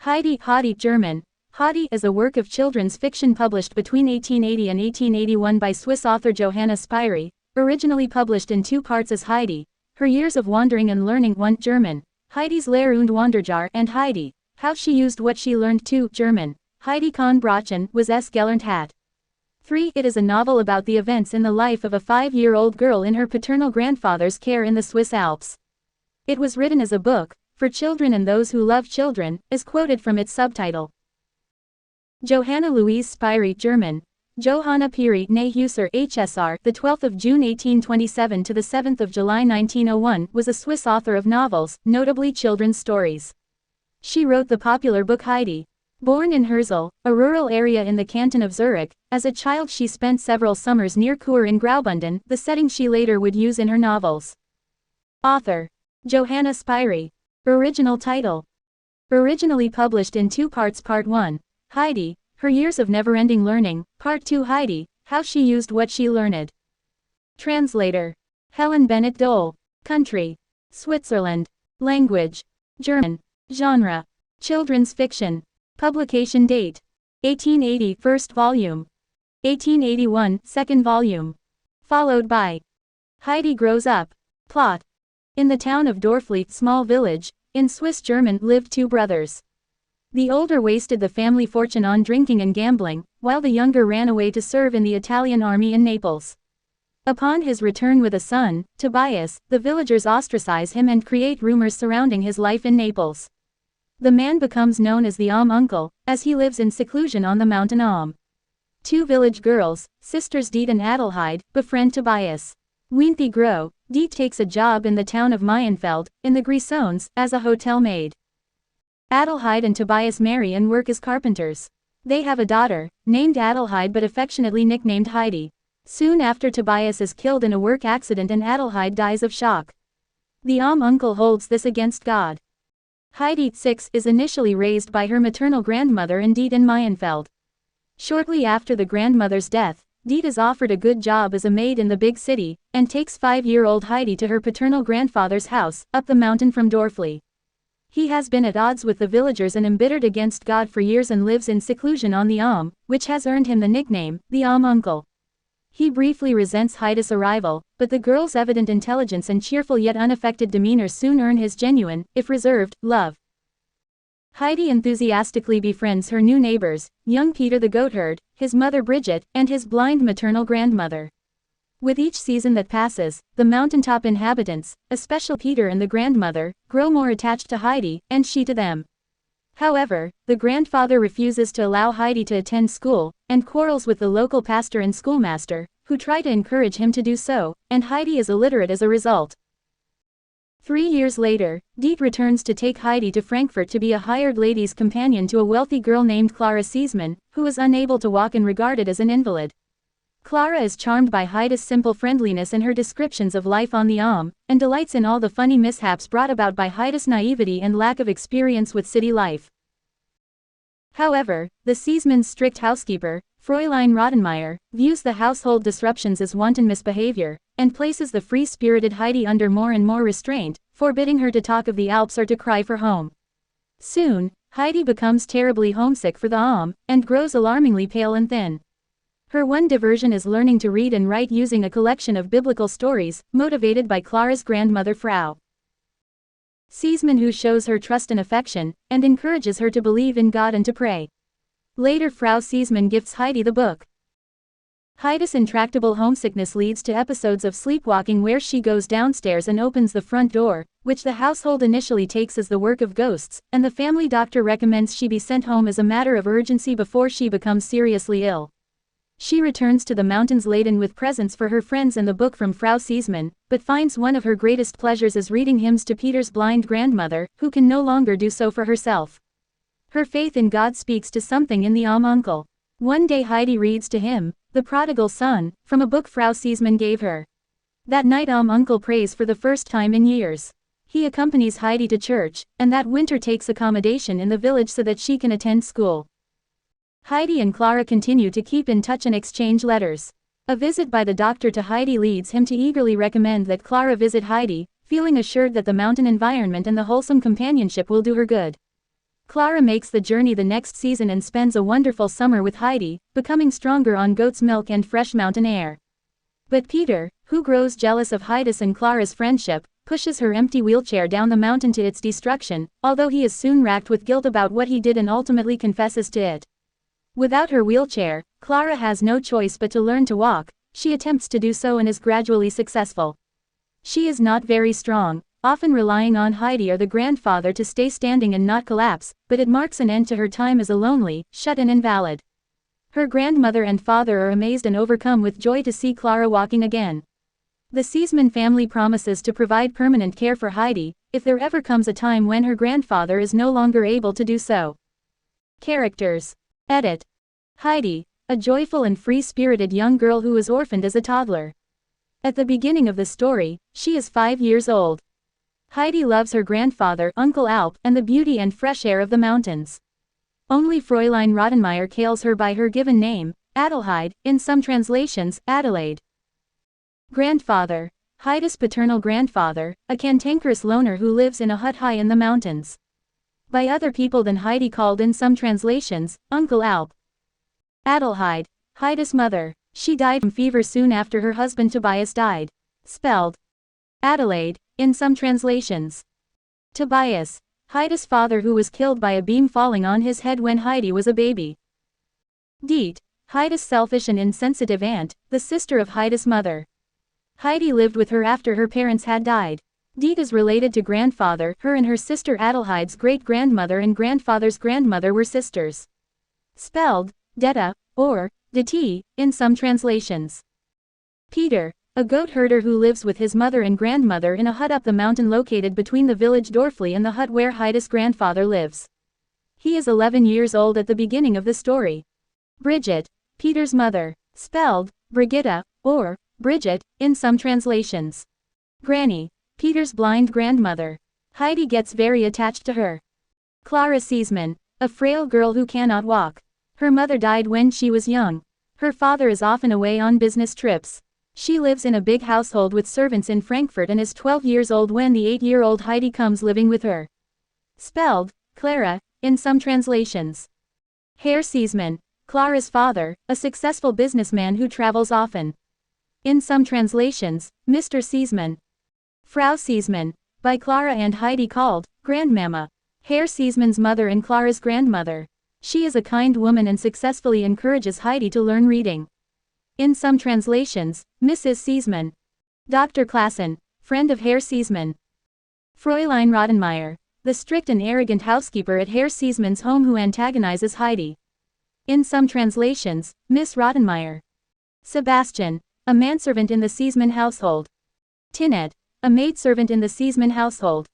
Heidi German. Heidi is a work of children's fiction published between 1880 and 1881 by Swiss author Johanna Spyri, originally published in two parts as Heidi, Her Years of Wandering and Learning 1 German, Heidi's Lehr und Wanderjahr and Heidi, How She Used What She Learned 2 German, Heidi kann Brachen was es gelernt hat. 3. It is a novel about the events in the life of a 5-year-old girl in her paternal grandfather's care in the Swiss Alps. It was written as a book, for children and those who love children, as quoted from its subtitle. Johanna Louise Spyri German. Johanna Piri née Husser HSR, the 12th of June 1827 to the 7th of July 1901, was a Swiss author of novels, notably children's stories. She wrote the popular book Heidi. Born in Herzl, a rural area in the canton of Zurich, as a child she spent several summers near Chur in Graubünden, the setting she later would use in her novels. Author: Johanna Spyri. Original title: originally published in two parts. Part 1, Heidi, Her Years of Never-Ending Learning, Part 2 Heidi, How She Used What She Learned. Translator: Helen Bennett Dole. Country: Switzerland. Language: German. Genre: children's fiction. Publication date: 1880 first volume, 1881 second volume. Followed by Heidi Grows Up. Plot: in the town of Dorfli, small village, in Swiss German, lived two brothers. The older wasted the family fortune on drinking and gambling, while the younger ran away to serve in the Italian army in Naples. Upon his return with a son, Tobias, the villagers ostracize him and create rumors surrounding his life in Naples. The man becomes known as the uncle, as he lives in seclusion on the mountain. Two village girls, sisters Diet and Adelheid, befriend Tobias. When they grow, Diet takes a job in the town of Mayenfeld, in the Grisons, as a hotel maid. Adelheid and Tobias marry and work as carpenters. They have a daughter, named Adelheid but affectionately nicknamed Heidi. Soon after, Tobias is killed in a work accident and Adelheid dies of shock. The uncle holds this against God. Heidi, 6, is initially raised by her maternal grandmother and Diet in Mayenfeld. Shortly after the grandmother's death, Diet is offered a good job as a maid in the big city, and takes 5-year-old Heidi to her paternal grandfather's house, up the mountain from Dorfli. He has been at odds with the villagers and embittered against God for years and lives in seclusion on the which has earned him the nickname, the uncle. He briefly resents Heidi's arrival, but the girl's evident intelligence and cheerful yet unaffected demeanor soon earn his genuine, if reserved, love. Heidi enthusiastically befriends her new neighbors, young Peter the goatherd, his mother Bridget, and his blind maternal grandmother. With each season that passes, the mountaintop inhabitants, especially Peter and the grandmother, grow more attached to Heidi, and she to them. However, the grandfather refuses to allow Heidi to attend school, and quarrels with the local pastor and schoolmaster, who try to encourage him to do so, and Heidi is illiterate as a result. 3 years later, Diet returns to take Heidi to Frankfurt to be a hired lady's companion to a wealthy girl named Clara Seesman, who is unable to walk and regarded as an invalid. Clara is charmed by Heidi's simple friendliness and her descriptions of life on the and delights in all the funny mishaps brought about by Heidi's naivety and lack of experience with city life. However, the Seesman's strict housekeeper, Fräulein Rottenmeier, views the household disruptions as wanton misbehavior, and places the free-spirited Heidi under more and more restraint, forbidding her to talk of the Alps or to cry for home. Soon, Heidi becomes terribly homesick for the and grows alarmingly pale and thin. Her one diversion is learning to read and write using a collection of biblical stories, motivated by Clara's grandmother Frau Seesman, who shows her trust and affection, and encourages her to believe in God and to pray. Later, Frau Seesman gifts Heidi the book. Heidi's intractable homesickness leads to episodes of sleepwalking where she goes downstairs and opens the front door, which the household initially takes as the work of ghosts, and the family doctor recommends she be sent home as a matter of urgency before she becomes seriously ill. She returns to the mountains laden with presents for her friends and the book from Frau Seesman, but finds one of her greatest pleasures is reading hymns to Peter's blind grandmother, who can no longer do so for herself. Her faith in God speaks to something in the uncle. One day Heidi reads to him, The Prodigal Son, from a book Frau Seesman gave her. That night uncle prays for the first time in years. He accompanies Heidi to church, and that winter takes accommodation in the village so that she can attend school. Heidi and Clara continue to keep in touch and exchange letters. A visit by the doctor to Heidi leads him to eagerly recommend that Clara visit Heidi, feeling assured that the mountain environment and the wholesome companionship will do her good. Clara makes the journey the next season and spends a wonderful summer with Heidi, becoming stronger on goat's milk and fresh mountain air. But Peter, who grows jealous of Heidi's and Clara's friendship, pushes her empty wheelchair down the mountain to its destruction, although he is soon racked with guilt about what he did and ultimately confesses to it. Without her wheelchair, Clara has no choice but to learn to walk. She attempts to do so and is gradually successful. She is not very strong, often relying on Heidi or the grandfather to stay standing and not collapse, but it marks an end to her time as a lonely, shut-in invalid. Her grandmother and father are amazed and overcome with joy to see Clara walking again. The Seesman family promises to provide permanent care for Heidi, if there ever comes a time when her grandfather is no longer able to do so. Characters. Edit. Heidi, a joyful and free-spirited young girl who was orphaned as a toddler. At the beginning of the story, she is 5 years old. Heidi loves her grandfather, Uncle Alp, and the beauty and fresh air of the mountains. Only Fräulein Rottenmeier calls her by her given name, Adelheid, in some translations, Adelaide. Grandfather. Heidi's paternal grandfather, a cantankerous loner who lives in a hut high in the mountains. By other people than Heidi called in some translations, Uncle Alp. Adelheid. Heidi's mother. She died from fever soon after her husband Tobias died. Spelled Adelaide, in some translations. Tobias. Heidi's father who was killed by a beam falling on his head when Heidi was a baby. Diet. Heidi's selfish and insensitive aunt, the sister of Heidi's mother. Heidi lived with her after her parents had died. Diet is related to grandfather. Her and her sister Adelheid's great-grandmother and grandfather's grandmother were sisters. Spelled Detta, or Deti, in some translations. Peter, a goat herder who lives with his mother and grandmother in a hut up the mountain located between the village Dorfli and the hut where Heidi's grandfather lives. He is 11 years old at the beginning of the story. Bridget, Peter's mother, spelled Brigitta, or Bridget, in some translations. Granny, Peter's blind grandmother. Heidi gets very attached to her. Clara Seesman, a frail girl who cannot walk. Her mother died when she was young. Her father is often away on business trips. She lives in a big household with servants in Frankfurt and is 12 years old when the 8-year-old Heidi comes living with her. Spelled Clara, in some translations. Herr Seesman, Clara's father, a successful businessman who travels often. In some translations, Mr. Seesman. Frau Seesman, by Clara and Heidi called Grandmama. Herr Seesman's mother and Clara's grandmother. She is a kind woman and successfully encourages Heidi to learn reading. In some translations, Mrs. Seesman. Dr. Klassen, friend of Herr Seesman. Fräulein Rottenmeier, the strict and arrogant housekeeper at Herr Seesman's home who antagonizes Heidi. In some translations, Miss Rottenmeier. Sebastian, a manservant in the Seesman household. Tinette, a maidservant in the Seesman household.